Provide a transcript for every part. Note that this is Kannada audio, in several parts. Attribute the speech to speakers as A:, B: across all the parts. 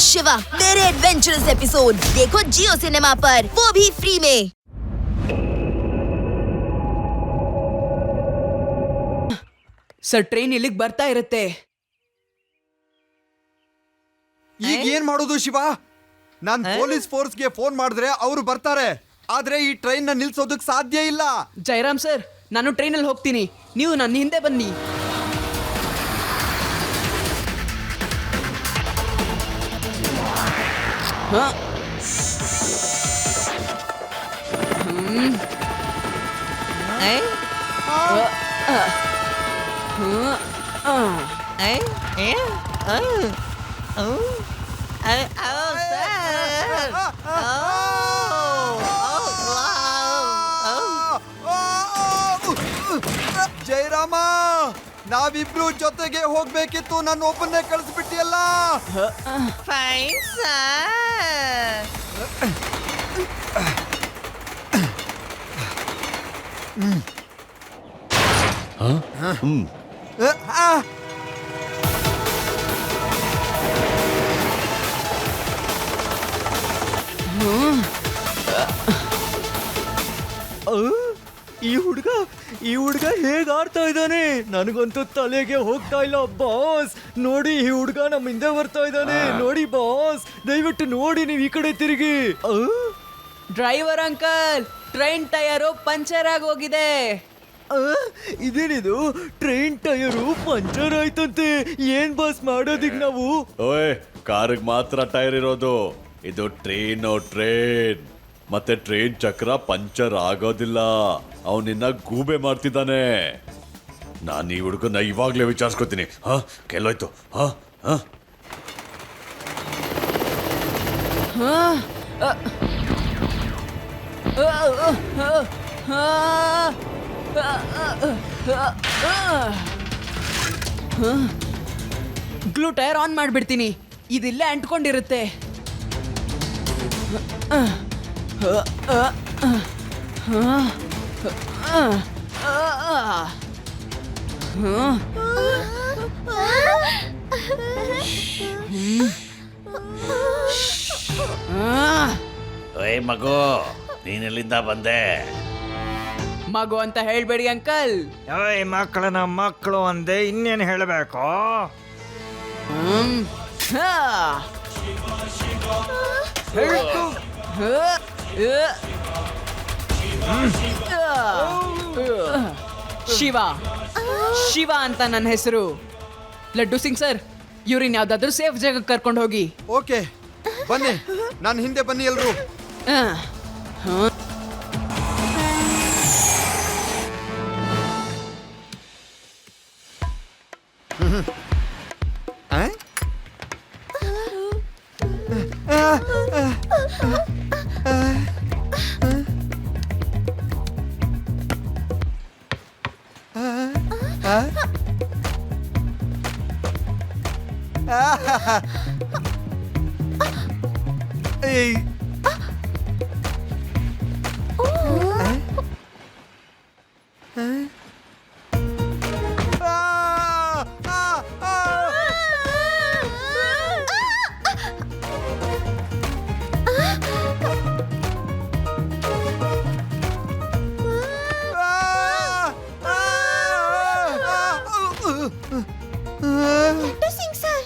A: शिवा मेरे एडवेंचरस एपिसोड देखो जियो सिनेमा पर, वो भी फ्री में।
B: ಸರ್ ಟ್ರೈನ್ ಇಲ್ಲಿಗೆ ಬರ್ತಾ ಇರುತ್ತೆ.
C: ಈಗ ಏನ್ ಮಾಡೋದು ಶಿವ? ನಾನ್ ಪೊಲೀಸ್ ಫೋರ್ಸ್ಗೆ ಫೋನ್ ಮಾಡಿದ್ರೆ ಅವರು ಬರ್ತಾರೆ, ಆದ್ರೆ ಈ ಟ್ರೈನ್ ನ ನಿಲ್ಸೋದಕ್ ಸಾಧ್ಯ ಇಲ್ಲ.
B: ಜಯರಾಮ್ ಸರ್, ನಾನು ಟ್ರೈನಲ್ಲಿ ಹೋಗ್ತೀನಿ, ನೀವು ನನ್ನ ಹಿಂದೆ ಬನ್ನಿ.
C: ಜಯರಾಮ, ನಾವಿಬ್ರು ಜೊತೆಗೆ ಹೋಗ್ಬೇಕಿತ್ತು, ನನ್ನ ಒಬ್ಬನ್ನೇ ಕಳಿಸ್ಬಿಟ್ಟಿಯಲ್ಲ.
D: Fine sir.
E: ಈ ಹುಡುಗ ಹೇಗ್ ಆಡ್ತಾ ಇದ್ದಾನೆ, ನನಗಂತೂ ತಲೆಗೆ ಹೋಗ್ತಾ ಇಲ್ಲ ಬಾಸ್. ನೋಡಿ, ಈ ಹುಡುಗ ನಮ್ಮ ಹಿಂದೆ ಬರ್ತಾ ಇದ್ದಾನೆ. ನೋಡಿ ಬಾಸ್, ದಯವಿಟ್ಟು ನೋಡಿ, ನೀವು ಈ ಕಡೆ ತಿರುಗಿ.
B: Driver uncle, train tyre puncture ಆಗಿ ಹೋಗಿದೆ.
E: ಇದೇನಿದು, ಟ್ರೈನ್ ಟೈರು ಪಂಚರ್ ಆಯ್ತಂತೆ. ಏನ್ ಬಾಸ್ ಮಾಡೋದಿಕ್ ನಾವು?
F: ಓಯ್, ಕಾರಿಗೆ ಮಾತ್ರ ಟೈರ್ ಇರೋದು, ಇದು ಟ್ರೈನ್ ಮತ್ತೆ ಟ್ರೈನ್ ಚಕ್ರ ಪಂಚರ್ ಆಗೋದಿಲ್ಲ. ಅವನಿನ್ನ ಗೂಬೆ ಮಾಡ್ತಿದ್ದಾನೆ. ನಾನು ಈ ಹುಡುಗನ ಇವಾಗ್ಲೇ ವಿಚಾರಿಸ್ಕೊತೀನಿ. ಕೆಲೋಯ್ತು.
B: ಗ್ಲೂ ಟೈರ್ ಆನ್ ಮಾಡ್ಬಿಡ್ತೀನಿ, ಇದಿಲ್ಲೇ ಅಂಟ್ಕೊಂಡಿರುತ್ತೆ.
F: ಓಯ್ ಮಗು, ನೀನೆಲ್ಲಿಂದ ಬಂದೆ?
B: ಮಗು ಅಂತ ಹೇಳ್ಬೇಡಿ ಅಂಕಲ್.
D: ಓಯ್, ಮಕ್ಕಳನ್ನ ಮಕ್ಕಳು ಅಂದೆ, ಇನ್ನೇನು ಹೇಳಬೇಕು?
B: ಶಿವ ಅಂತ ನನ್ನ ಹೆಸರು. ಲಡ್ಡು ಸಿಂಗ್ ಸರ್, ಇವ್ರಿನ್ ಯಾವ್ದಾದ್ರು ಸೇಫ್ ಜಾಗಕ್ಕೆ ಕರ್ಕೊಂಡು ಹೋಗಿ.
C: ಓಕೆ, ಬನ್ನಿ, ನಾನು ಹಿಂದೆ ಬನ್ನಿ ಎಲ್ರು. ಏಯ್,
A: ಸಿಂಗ್ ಸರ್,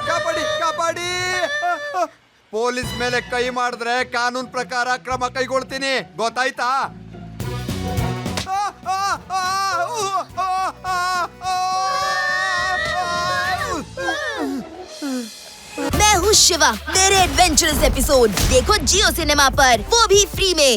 C: ಕಾಪಾಡಿ ಕಾಪಾಡಿ. ಪೊಲೀಸ್ ಮೇಲೆ ಕೈ ಮಾಡಿದ್ರೆ ಕಾನೂನು ಪ್ರಕಾರ ಕ್ರಮ ಕೈಗೊಳ್ತೀನಿ, ಗೊತ್ತಾಯ್ತಾ?
A: मैं हूँ शिवा मेरे एडवेंचरस एपिसोड देखो जियो सिनेमा पर, वो भी फ्री में।